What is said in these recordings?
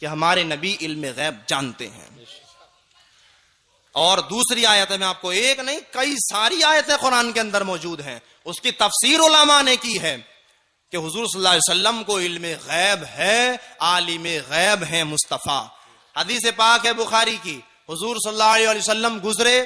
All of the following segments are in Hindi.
कि हमारे नबी इल्म गैब जानते हैं। और दूसरी आयत में आपको एक नहीं कई सारी आयतें कुरान के अंदर मौजूद हैं, उसकी तफसीर उलमा ने की है कि हुजूर सल्लल्लाहु अलैहि वसल्लम को इल्म गैब है, आलिम गैब है मुस्तफा। हदीस पाक है बुखारी की, हुजूर सल्लल्लाहु अलैहि वसल्लम गुजरे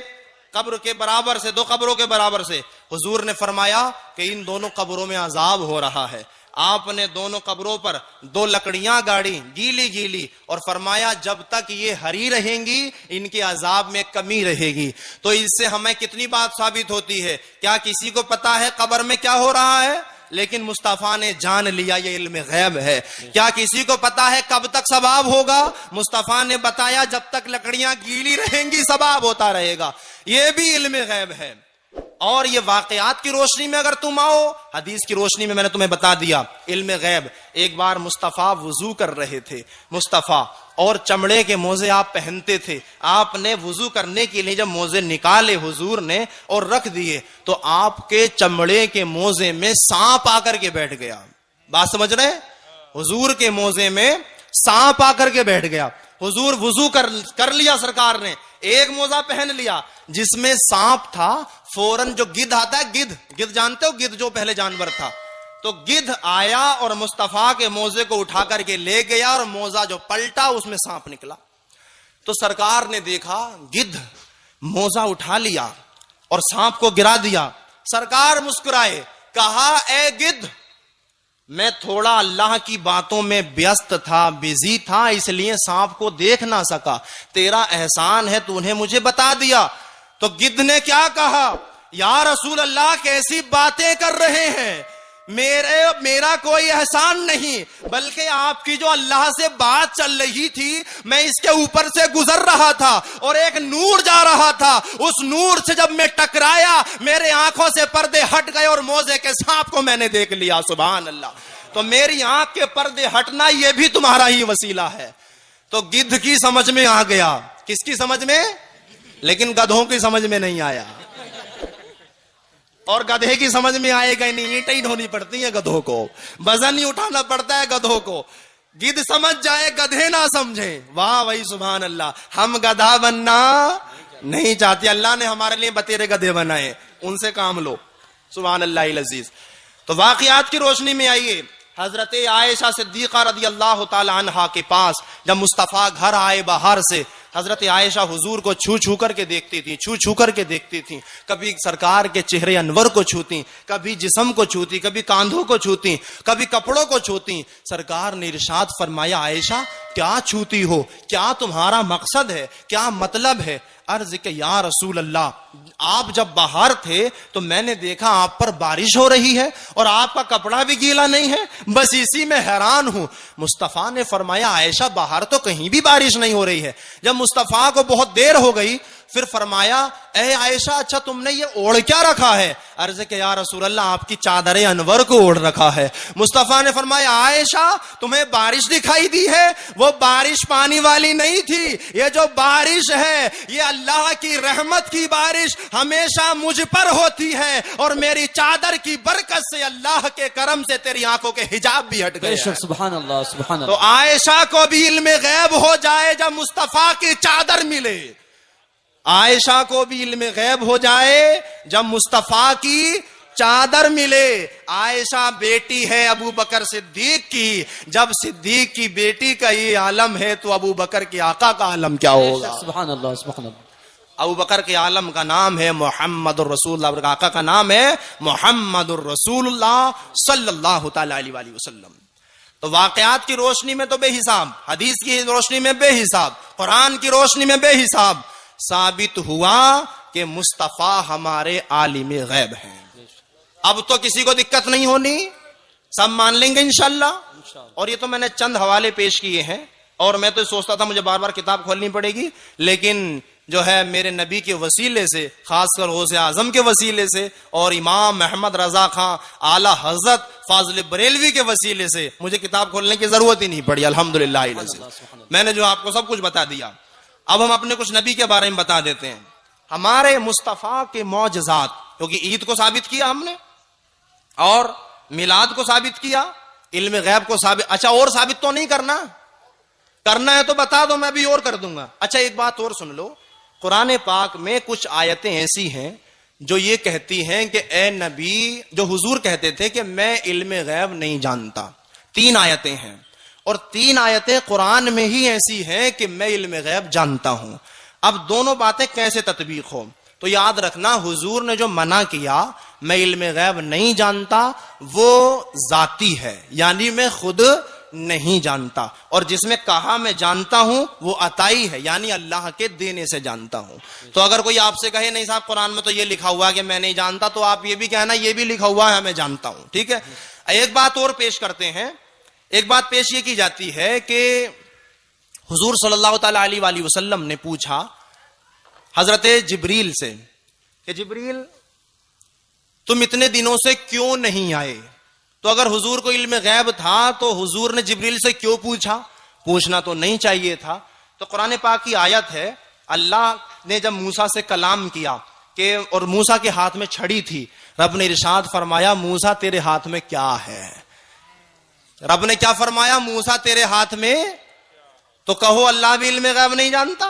कब्र के बराबर से, दो कब्रों के बराबर से। हुजूर ने फरमाया कि इन दोनों कब्रों में अजाब हो रहा है। आपने दोनों कब्रों पर दो लकड़ियां गाड़ी गीली गीली और फरमाया जब तक ये हरी रहेंगी इनके अजाब में कमी रहेगी। तो इससे हमें कितनी बात साबित होती है, क्या किसी को पता है कब्र में क्या हो रहा है? लेकिन मुस्तफा ने जान लिया ये इल्म गैब है। क्या किसी को पता है कब तक सवाब होगा? मुस्तफा ने बताया जब तक लकड़ियां गीली रहेंगी सवाब होता रहेगा। ये भी इल्म गैब है। और ये वाकयात की रोशनी में अगर तुम आओ, हदीस की रोशनी में मैंने तुम्हें बता दिया इल्म गैब। एक बार मुस्तफा वुजू कर रहे थे, मुस्तफा, और चमड़े के मोजे आप पहनते थे। आपने वुजू करने के लिए जब मोजे निकाले हुजूर ने और रख दिए तो आपके चमड़े के मोजे में सांप आकर के बैठ गया। बात समझ रहे? हुजूर के मोजे में सांप आकर के बैठ गया। हुजूर वुजू कर लिया सरकार ने, एक मोजा पहन लिया जिसमें सांप था। फौरन जो गिद्ध आता है, गिद्ध जानते हो, गिद्ध जो पहले जानवर था, तो गिद्ध आया और मुस्तफा के मोजे को उठा करके ले गया और मोजा जो पलटा उसमें सांप निकला। तो सरकार ने देखा गिद्ध मोजा उठा लिया और सांप को गिरा दिया। सरकार मुस्कुराए, कहा ए गिद्ध, मैं थोड़ा अल्लाह की बातों में व्यस्त था, बिजी था, इसलिए सांप को देख ना सका। तेरा एहसान है तूने मुझे बता दिया। तो गिद्ध ने क्या कहा, या रसूल अल्लाह कैसी बातें कर रहे हैं, मेरा कोई एहसान नहीं, बल्कि आपकी जो अल्लाह से बात चल रही थी मैं इसके ऊपर से गुजर रहा था और एक नूर जा रहा था। उस नूर से जब मैं टकराया मेरे आंखों से पर्दे हट गए और मोजे के सांप को मैंने देख लिया। सुभान अल्लाह। तो मेरी आंख के पर्दे हटना यह भी तुम्हारा ही वसीला है। तो गिद्ध की समझ में आ गया। किसकी समझ में? लेकिन गधों की समझ में नहीं आया। और गधे की समझ में आएगा ही नहीं, ईंटें ही ढोनी पड़ती है गधों को, वजन ही उठाना पड़ता है गधों को। गिद्ध समझ जाए, गधे ना समझे। वाह भाई सुभान अल्लाह। हम गधा बनना नहीं चाहते, अल्लाह ने हमारे लिए बतेरे गधे बनाए, उनसे काम लो। सुभान अल्लाह अजीज। तो वाकयात की रोशनी में आइए, हजरत आयशा सिद्दीका रदी अल्लाह ताला अन्हा के पास जब मुस्तफा घर आए बाहर से, हजरत आयशा हुजूर को छू छू करके देखती थी, छू छू करके देखती थी। कभी सरकार के चेहरे अनवर को छूती, कभी जिस्म को छूती, कभी कांधों को छूती, कभी कपड़ों को छूती। सरकार ने इरशाद फरमाया, आयशा क्या छूती हो, क्या तुम्हारा मकसद है, क्या मतलब है? अर्ज के या रसूल अल्लाह, आप जब बाहर थे तो मैंने देखा आप पर बारिश हो रही है और आपका कपड़ा भी गीला नहीं है, बस इसी में हैरान हूं। मुस्तफा ने फरमाया, आयशा बाहर तो कहीं भी बारिश नहीं हो रही है। जब मुस्तफा को बहुत देर हो गई फिर फरमाया, ए आयशा अच्छा तुमने ये ओढ़ क्या रखा है? अर्ज के या रसूल अल्लाह, आपकी चादर अनवर को ओढ़ रखा है। मुस्तफा ने फरमाया, आयशा तुम्हें बारिश दिखाई दी है, वो बारिश पानी वाली नहीं थी, ये जो बारिश है ये अल्लाह की रहमत की बारिश हमेशा मुझ पर होती है और मेरी चादर की बरकत से, अल्लाह के करम से तेरी आंखों के हिजाब भी हट गए। सुभान अल्लाह, सुभान अल्लाह। तो आयशा को भी इल्म गैब हो जाए जब मुस्तफा की चादर मिले, आयशा को भी इल्म गैब हो जाए जब मुस्तफा की चादर मिले। आयशा बेटी है अबू बकर सिद्दीक की, जब सिद्दीक की बेटी का ये आलम है तो अबू बकर के आका का आलम क्या होगा? सुभान अल्लाह, सुभान अल्लाह। अबू बकर के आलम का नाम है मोहम्मदुर रसूलुल्लाह, आका का नाम है मोहम्मदुर रसूलुल्लाह सल्लल्लाहु तआला अलैहि वसल्लम। तो वाकयात की रोशनी में तो बेहिसाब, हदीस की रोशनी में बेहिसाब, कुरान की रोशनी में बेहिसाब साबित हुआ कि मुस्तफा हमारे आलिम गैब हैं। अब तो किसी को दिक्कत नहीं होनी, सब मान लेंगे इंशाअल्लाह। और ये तो मैंने चंद हवाले पेश किए हैं और मैं तो सोचता था मुझे बार बार किताब खोलनी पड़ेगी, लेकिन जो है मेरे नबी के वसीले से, खासकर गौसे आजम के वसीले से और इमाम अहमद रजा खां आला हजरत फाजिल बरेलवी के वसीले से मुझे किताब खोलने की जरूरत ही नहीं पड़ी। अल्हम्दुलिल्लाह, मैंने जो आपको सब कुछ बता दिया। अब हम अपने कुछ नबी के बारे में बता देते हैं। हमारे मुस्तफा के मौजज़ात, क्योंकि ईद को साबित किया हमने और मिलाद को साबित किया, इल्म गैब को साबित। अच्छा और साबित तो नहीं करना, करना है तो बता दो, मैं भी और कर दूंगा। अच्छा एक बात और सुन लो, कुरान पाक में कुछ आयतें ऐसी हैं जो ये कहती हैं कि ए नबी, जो हुजूर कहते थे कि मैं इल्म गैब नहीं जानता। 3 आयतें हैं और 3 आयतें कुरान में ही ऐसी हैं कि मैं इल्म गैब जानता हूं। अब दोनों बातें कैसे तत्बीक हो, तो याद रखना, हुजूर ने जो मना किया मैं इल्म गैब नहीं जानता, वो जाती है, यानी मैं खुद नहीं जानता, और जिसमें कहा मैं जानता हूं वो अताई है, यानी अल्लाह के देने से जानता हूं। तो अगर कोई आपसे कहे नहीं साहब कुरान में तो ये लिखा हुआ है कि मैं नहीं जानता, तो आप ये भी कहना ये भी लिखा हुआ है मैं जानता हूं। ठीक है, एक बात और पेश करते हैं। एक बात पेश ये की जाती है कि हुजूर सल्लल्लाहु अलैहि वसल्लम ने पूछा हजरत जिब्रील से कि जिब्रील तुम इतने दिनों से क्यों नहीं आए। तो अगर हुजूर को इल्म गैब था तो हुजूर ने जिब्रील से क्यों पूछा, पूछना तो नहीं चाहिए था। तो कुरान पाक की आयत है, अल्लाह ने जब मूसा से कलाम किया कि और मूसा के हाथ में छड़ी थी, रब ने इरशाद फरमाया मूसा तेरे हाथ में क्या है। रब ने क्या फरमाया, मूसा तेरे हाथ में। तो कहो अल्लाह भी इल्म गैब नहीं जानता।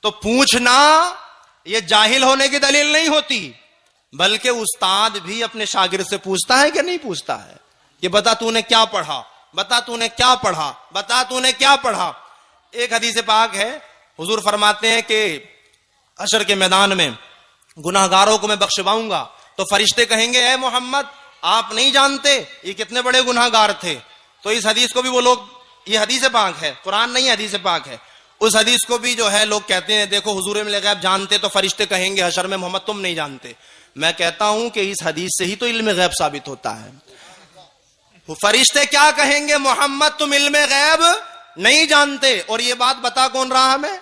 तो पूछना यह जाहिल होने की दलील नहीं होती, बल्कि उस्ताद भी अपने शागिर्द से पूछता है कि नहीं पूछता है, कि बता तूने क्या पढ़ा, बता तूने क्या पढ़ा, बता तूने क्या पढ़ा। एक हदीस पाक है, हुजूर फरमाते हैं कि हशर के मैदान में गुनाहगारों को मैं बख्शवाऊंगा, तो फरिश्ते कहेंगे ए मोहम्मद आप नहीं जानते ये कितने बड़े गुनाहगार थे। तो इस हदीस को भी वो लोग, ये हदीस पाक है, कुरान नहीं हदीस पाक है, उस हदीस को भी जो है लोग कहते हैं देखो हुजूर इल्म गैब जानते तो फरिश्ते कहेंगे हशर में मोहम्मद तुम नहीं जानते। मैं कहता हूं कि इस हदीस से ही तो इल्म गैब साबित होता है। फरिश्ते क्या कहेंगे, मोहम्मद तुम इल्म गैब नहीं जानते। और ये बात बता कौन रहा हमें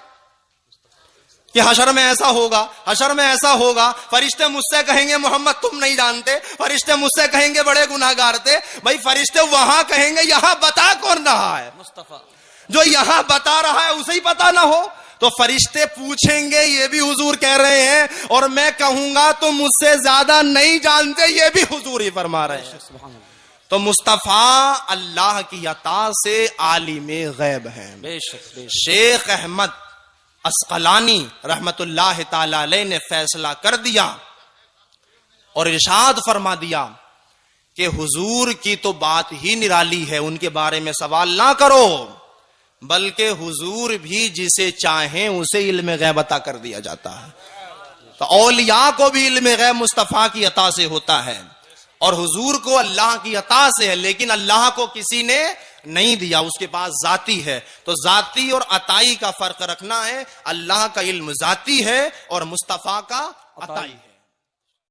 कि हशर में ऐसा होगा, हशर में ऐसा होगा। फरिश्ते मुझसे कहेंगे मोहम्मद तुम नहीं जानते, फरिश्ते मुझसे कहेंगे बड़े गुनाहगार थे। भाई फरिश्ते वहां कहेंगे, यहां बता कौन रहा है, मुस्तफा जो यहां बता रहा है उसे ही पता ना हो। तो फरिश्ते पूछेंगे ये भी हुजूर कह रहे हैं, और मैं कहूंगा तुम मुझसे ज्यादा नहीं जानते, ये भी हुजूर ही फरमा रहे हैं। तो मुस्तफा अल्लाह की अता से आलिमे गैब हैं। शेख अहमद अस्कलानी रहमतुल्लाह ताला अलैह ने फैसला कर दिया और इरशाद फरमा दिया कि हुजूर की तो बात ही निराली है, उनके बारे में सवाल ना करो, बल्कि हुजूर भी जिसे चाहें उसे इल्म गैब अता कर दिया जाता है। तो औलिया को भी इल्म गैब मुस्तफा की अता से होता है और हुजूर को अल्लाह की अता से है, लेकिन अल्लाह को किसी ने नहीं दिया, उसके पास जाती है। तो जाती और अताई का फर्क रखना है। अल्लाह का इल्म जाती है और मुस्तफा का अताई है।